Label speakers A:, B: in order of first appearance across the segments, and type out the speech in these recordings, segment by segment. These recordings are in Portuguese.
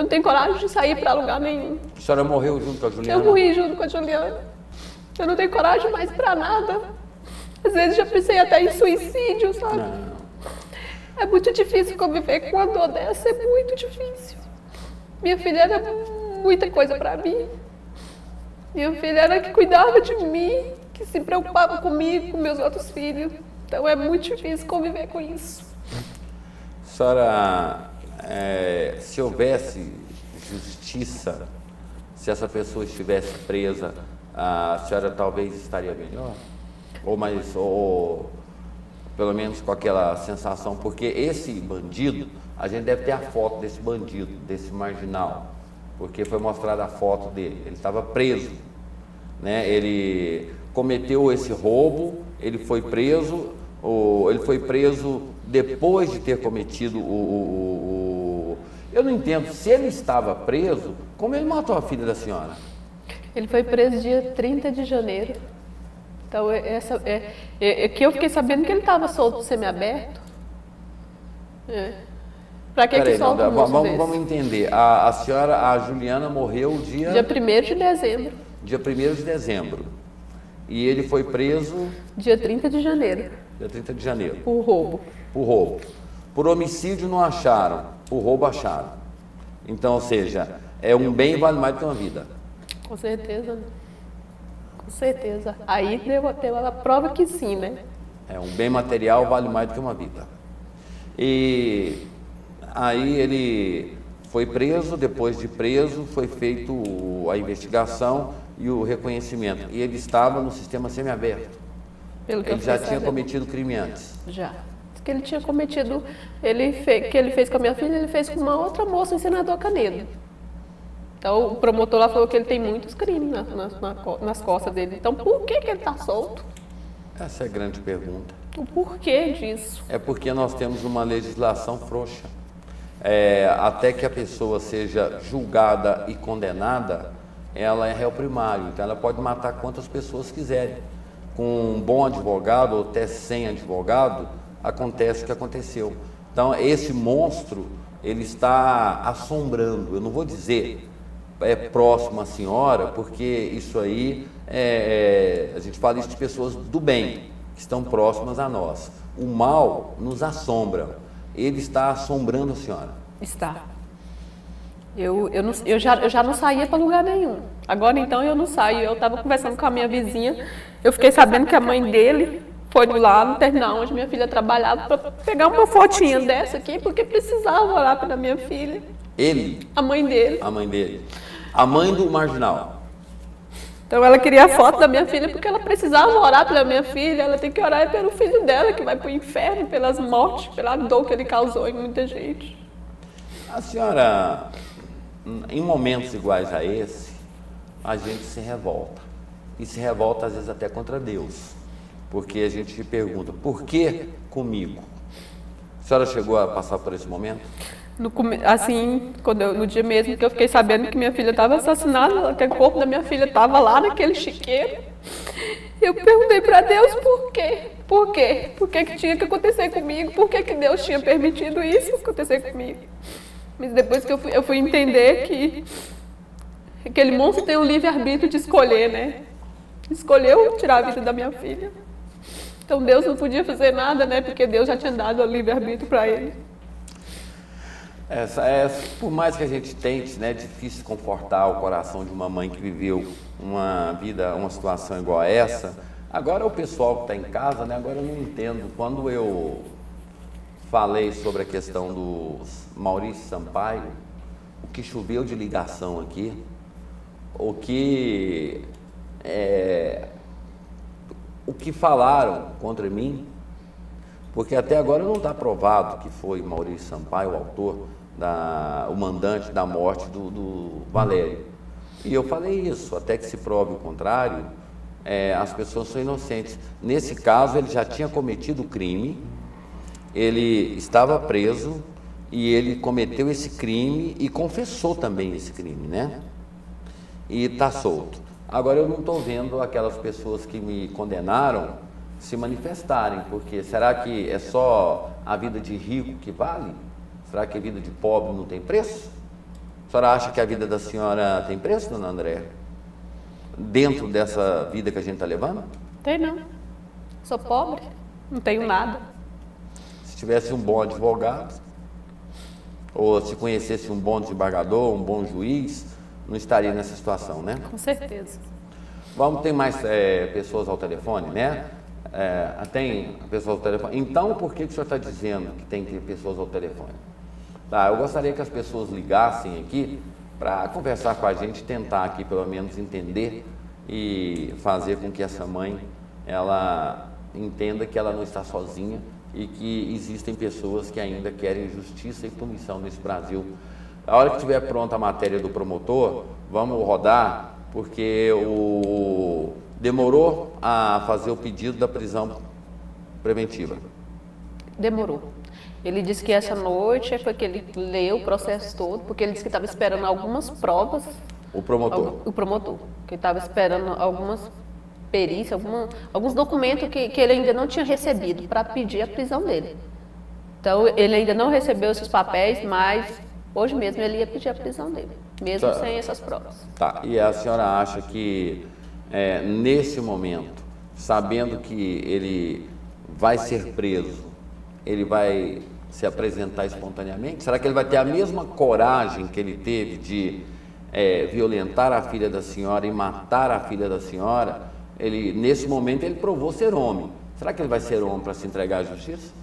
A: Eu não tenho coragem de sair para lugar nenhum.
B: A senhora morreu junto com a Juliana?
A: Eu morri junto com a Juliana. Eu não tenho coragem mais para nada. Às vezes já pensei até em suicídio, sabe?
B: Não.
A: É muito difícil conviver com uma dor dessa, é muito difícil. Minha filha era muita coisa para mim. Minha filha era que cuidava de mim, que se preocupava comigo, com meus outros filhos. Então é muito difícil conviver com isso.
B: Senhora, se houvesse justiça, se essa pessoa estivesse presa, a senhora talvez estaria melhor? Ou pelo menos com aquela sensação, porque esse bandido, a gente deve ter a foto desse bandido, desse marginal, porque foi mostrada a foto dele, ele estava preso, né? Ele cometeu esse roubo, ele foi preso depois de ter cometido Eu não entendo, se ele estava preso, como ele matou a filha da senhora?
A: Ele foi preso dia 30 de janeiro. Então, que eu fiquei sabendo que ele estava solto semiaberto. Para que solta um moço desse?
B: Vamos entender. A senhora, a Juliana, morreu dia
A: 1º de dezembro.
B: Dia 1º de dezembro. E ele foi preso...
A: Dia 30 de janeiro.
B: Dia 30 de janeiro.
A: Por roubo.
B: Por roubo. Por homicídio não acharam, por roubo acharam. Então, ou seja, um bem vale mais do que uma vida.
A: Com certeza, né? Com certeza. Aí deu a prova que sim, né?
B: Um bem material vale mais do que uma vida. E aí ele foi preso, depois de preso foi feito a investigação e o reconhecimento. E ele estava no sistema semiaberto. Ele já tinha cometido crime antes.
A: Já. Que ele tinha cometido, que ele fez com a minha filha, ele fez com uma outra moça em Senador Canedo. Então o promotor lá falou que ele tem muitos crimes nas costas dele. Então por que ele está solto?
B: Essa é a grande pergunta.
A: O porquê disso?
B: É porque nós temos uma legislação frouxa. Até que a pessoa seja julgada e condenada, ela é réu primário, então ela pode matar quantas pessoas quiserem. Com um bom advogado ou até sem advogado, acontece o que aconteceu. Então esse monstro, ele está assombrando, eu não vou dizer próximo à senhora, porque isso aí, a gente fala isso de pessoas do bem, que estão próximas a nós. O mal nos assombra, ele está assombrando a senhora.
A: Está. Eu já não saía para lugar nenhum. Agora então eu não saio. Eu estava conversando com a minha vizinha, eu fiquei sabendo que a mãe dele foi lá no terminal onde minha filha trabalhava para pegar uma fotinha dessa aqui, porque precisava orar pela minha filha.
B: Ele?
A: A mãe dele.
B: A mãe dele. A mãe do marginal.
A: Então ela queria a foto da minha filha porque ela precisava orar pela minha filha. Ela tem que orar pelo filho dela, que vai para o inferno, pelas mortes, pela dor que ele causou em muita gente.
B: A senhora, em momentos iguais a esse, a gente se revolta. E se revolta às vezes até contra Deus. Porque a gente se pergunta, por que comigo? A senhora chegou a passar por esse momento?
A: No dia mesmo que eu fiquei sabendo que minha filha estava assassinada, que o corpo da minha filha estava lá naquele chiqueiro, eu perguntei para Deus por quê? Por quê? Por que tinha que acontecer comigo? Por que Deus tinha permitido isso acontecer comigo? Mas depois que eu fui entender que aquele monstro tem o livre-arbítrio de escolher, né? Escolheu tirar a vida da minha filha. Então Deus não podia fazer nada, né? Porque Deus já tinha dado o livre-arbítrio para ele.
B: Por mais que a gente tente, né, é difícil confortar o coração de uma mãe que viveu uma situação igual a essa. Agora o pessoal que está em casa, né, agora eu não entendo. Quando eu falei sobre a questão do Maurício Sampaio, o que choveu de ligação aqui, o que falaram contra mim, porque até agora não está provado que foi Maurício Sampaio o autor, o mandante da morte do Valério. E eu falei isso, até que se prove o contrário, as pessoas são inocentes. Nesse caso, ele já tinha cometido o crime, ele estava preso e ele cometeu esse crime e confessou também esse crime, né? E está solto. Agora eu não estou vendo aquelas pessoas que me condenaram se manifestarem, porque será que é só a vida de rico que vale? Será que a vida de pobre não tem preço? A senhora acha que a vida da senhora tem preço, dona Andréia? Dentro dessa vida que a gente está levando?
A: Tem não. Sou pobre, não tenho nada.
B: Se tivesse um bom advogado, ou se conhecesse um bom desembargador, um bom juiz, não estaria nessa situação, né?
A: Com certeza.
B: Vamos ter mais pessoas ao telefone, né? Tem pessoas ao telefone. Então, por que o senhor está dizendo que tem que ter pessoas ao telefone? Tá, eu gostaria que as pessoas ligassem aqui para conversar com a gente, tentar aqui pelo menos entender e fazer com que essa mãe, ela entenda que ela não está sozinha e que existem pessoas que ainda querem justiça e punição nesse Brasil. A hora que estiver pronta a matéria do promotor, vamos rodar, porque demorou a fazer o pedido da prisão preventiva.
A: Demorou. Ele disse que essa noite foi que ele leu o processo todo, porque ele disse que estava esperando algumas provas.
B: O promotor?
A: O promotor. Que estava esperando algumas perícias, alguns documentos que ele ainda não tinha recebido para pedir a prisão dele. Então, ele ainda não recebeu esses papéis, mas hoje mesmo ele ia pedir a prisão dele, mesmo sem essas provas.
B: Tá, e a senhora acha que nesse momento, sabendo que ele vai ser preso, ele vai se apresentar espontaneamente? Será que ele vai ter a mesma coragem que ele teve de violentar a filha da senhora e matar a filha da senhora? Nesse momento, ele provou ser homem. Será que ele vai ser homem para se entregar à justiça?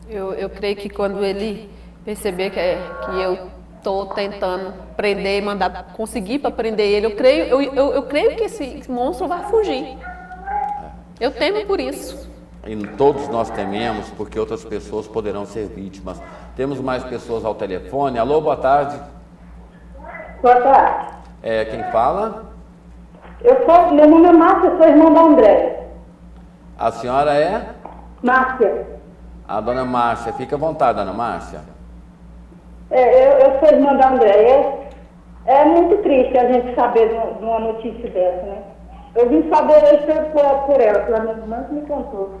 A: Eu creio que quando ele perceber que eu estou tentando prender e conseguir para prender ele, eu creio que esse monstro vai fugir. Eu temo por isso.
B: E todos nós tememos, porque outras pessoas poderão ser vítimas. Temos mais pessoas ao telefone. Alô, boa tarde.
C: Boa tarde.
B: Quem fala?
C: Meu nome é Márcia, sou irmã da Andréia.
B: A senhora é?
C: Márcia.
B: A dona Márcia. Fica à vontade, dona Márcia.
C: Eu sou irmã da Andréia. É muito triste a gente saber de uma notícia dessa, né? Eu vim saber isso por ela, pela minha irmã que me contou.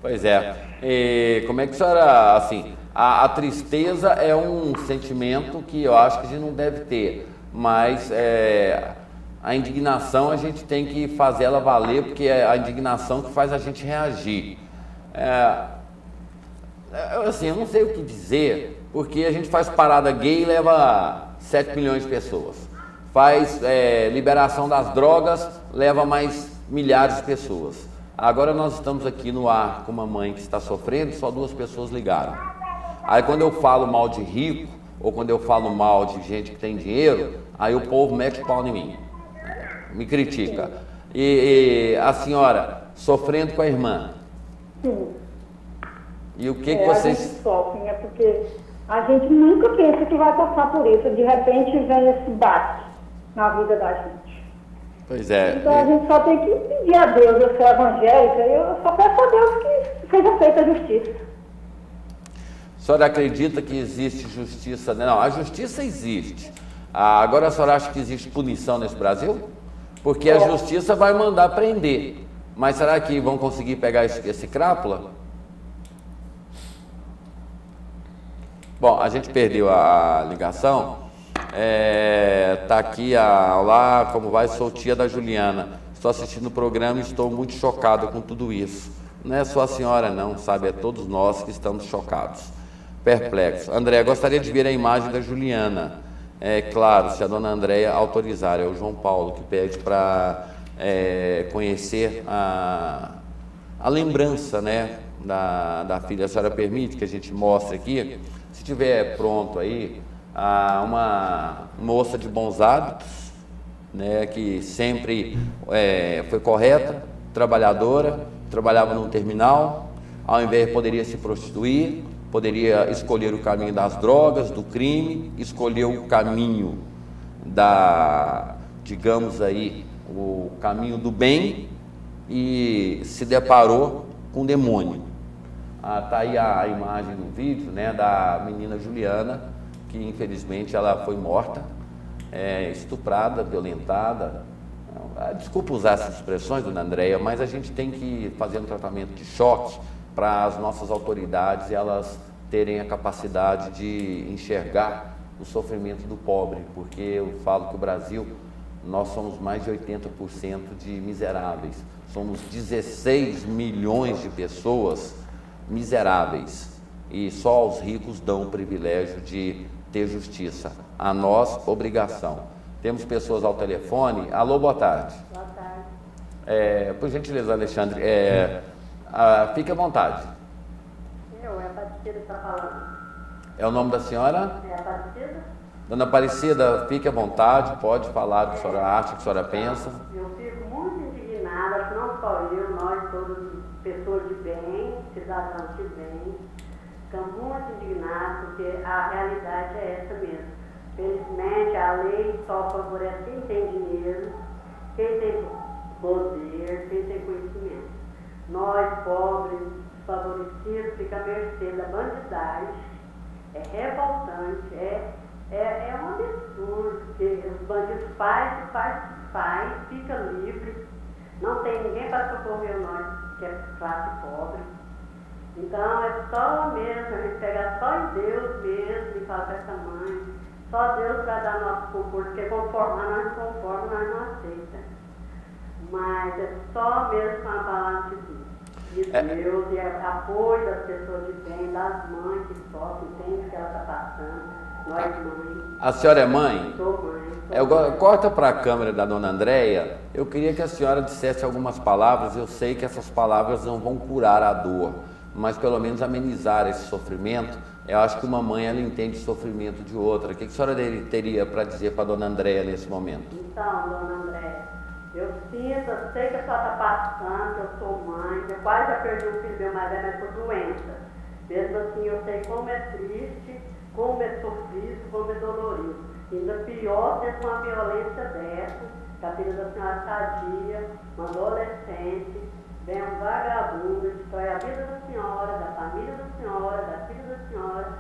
B: Pois é. E como é que a senhora, assim, a tristeza é um sentimento que eu acho que a gente não deve ter, mas a indignação a gente tem que fazer ela valer, porque é a indignação que faz a gente reagir. Eu não sei o que dizer, porque a gente faz parada gay e leva 7 milhões de pessoas. Faz liberação das drogas, leva mais milhares de pessoas. Agora nós estamos aqui no ar com uma mãe que está sofrendo, só 2 pessoas ligaram. Aí quando eu falo mal de rico, ou quando eu falo mal de gente que tem dinheiro, aí o povo mete o pau em mim, me critica. E a senhora sofrendo com a irmã.
C: Sim.
B: E o que vocês...
C: A gente sofre, né? Porque a gente nunca pensa que vai passar por isso. De repente vem esse bate na vida da gente.
B: Pois é.
C: Então a gente só tem que pedir a Deus. Eu sou evangélica e eu só peço a Deus que seja feita a justiça.
B: A senhora acredita que existe justiça? Não, a justiça existe. Agora a senhora acha que existe punição nesse Brasil? Porque a justiça vai mandar prender. Mas será que vão conseguir pegar esse crápula? Bom, a gente perdeu a ligação. Tá aqui olá, como vai? Sou tia da Juliana. Estou assistindo o programa e estou muito chocado com tudo isso. Não é só a senhora não, sabe? É todos nós que estamos chocados, perplexos. André, gostaria de ver a imagem da Juliana. Claro, se a dona Andréia autorizar. É o João Paulo que pede para conhecer a lembrança, né, da filha. A senhora permite que a gente mostre aqui? Se tiver pronto aí, uma moça de bons hábitos, né, que sempre foi correta, trabalhadora, trabalhava num terminal, ao invés poderia se prostituir, poderia escolher o caminho das drogas, do crime, escolheu o caminho digamos aí, o caminho do bem e se deparou com o demônio. Tá aí a imagem no vídeo, né, da menina Juliana, que infelizmente ela foi morta, estuprada, violentada. Desculpa usar essas expressões, dona Andréia, mas a gente tem que fazer um tratamento de choque para as nossas autoridades elas terem a capacidade de enxergar o sofrimento do pobre, porque eu falo que o Brasil, nós somos mais de 80% de miseráveis. Somos 16 milhões de pessoas miseráveis e só aos ricos dão o privilégio de ter justiça. A nós, obrigação. Temos pessoas ao telefone. Alô, boa tarde.
C: Boa tarde.
B: Por gentileza, Alexandre, fique à vontade.
C: É a Aparecida que está falando.
B: É o nome da senhora?
C: É a Aparecida?
B: Dona Aparecida, fique à vontade, pode falar o que a senhora acha, o que a senhora pensa.
C: Eu fico muito indignada, não só eu, nós todas pessoas de bem, cidadãos de bem, ficamos muito indignados porque a realidade é essa mesmo. Felizmente a lei só favorece quem tem dinheiro, quem tem poder, quem tem conhecimento. Nós, pobres, desfavorecidos, ficamos à mercê da bandidagem. É revoltante, é um absurdo, porque os bandidos faz, fica livre, não tem ninguém para socorrer nós, que é classe pobre. Então é só mesmo, a gente pegar só em Deus mesmo e falar para essa mãe, só Deus para dar nosso conforto, porque conformar nós não aceitamos. Mas é só mesmo com a palavra de Deus. De Deus e apoio das pessoas de bem, das mães que sofrem, entende o que ela está passando. Nós, mãe.
B: A senhora é mãe?
C: Sou mãe.
B: Corta para a câmera da dona Andréia. Eu queria que a senhora dissesse algumas palavras. Eu sei que essas palavras não vão curar a dor, mas pelo menos amenizar esse sofrimento. Eu acho que uma mãe, ela entende o sofrimento de outra. O que a senhora teria para dizer para a dona Andréia nesse momento?
C: Então, dona Andréia, eu sinto, eu sei que a senhora está passando, eu sou mãe, eu quase já perdi um filho meu mais velho, mas por doença. Mesmo assim, eu sei como é triste, como é sofrido, como é dolorido. Ainda pior ser uma violência dessa, que a filha da senhora sadia, uma adolescente, vem um vagabundo, destrói a vida da senhora, da família da senhora, da filha da senhora.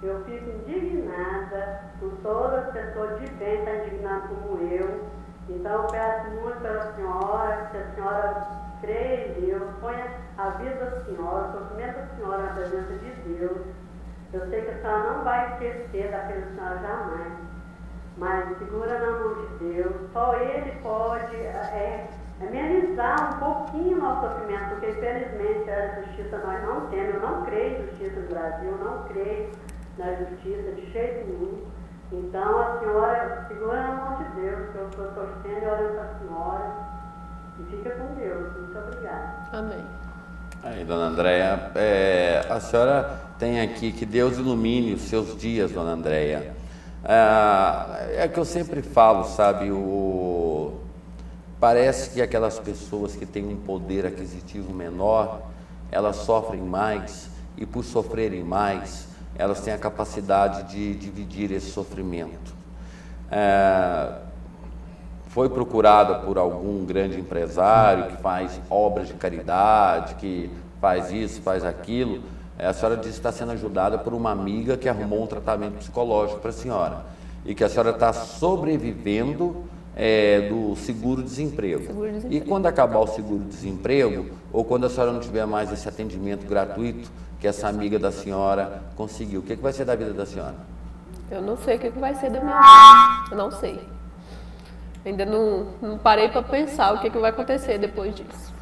C: Eu fico indignada com todas as pessoas de bem estar indignadas como eu. Então eu peço muito pela senhora, que a senhora creia em Deus, ponha a vida da senhora, o sofrimento da senhora na presença de Deus. Eu sei que a senhora não vai esquecer daquela senhora jamais, mas segura na mão de Deus, só Ele pode amenizar um pouquinho o nosso sofrimento, porque infelizmente a justiça nós não temos. Eu não creio em justiça no Brasil, eu não creio na justiça de jeito nenhum. Então a senhora segura na mão de Deus, que eu estou torcendo e orando para a senhora, e fica com Deus. Muito obrigada.
A: Amém.
B: Aí, dona Andréia, a senhora tem aqui que Deus ilumine os seus dias, dona Andréia. É que eu sempre falo, sabe, parece que aquelas pessoas que têm um poder aquisitivo menor, elas sofrem mais, e por sofrerem mais, elas têm a capacidade de dividir esse sofrimento. Foi procurada por algum grande empresário que faz obras de caridade, que faz isso, faz aquilo. A senhora disse que está sendo ajudada por uma amiga que arrumou um tratamento psicológico para a senhora e que a senhora está sobrevivendo do seguro-desemprego. E quando acabar o seguro-desemprego, ou quando a senhora não tiver mais esse atendimento gratuito que essa amiga da senhora conseguiu, o que vai ser da vida da senhora?
A: Eu não sei o que vai ser da minha vida. Eu não sei. Ainda não parei para pensar o que vai acontecer depois disso.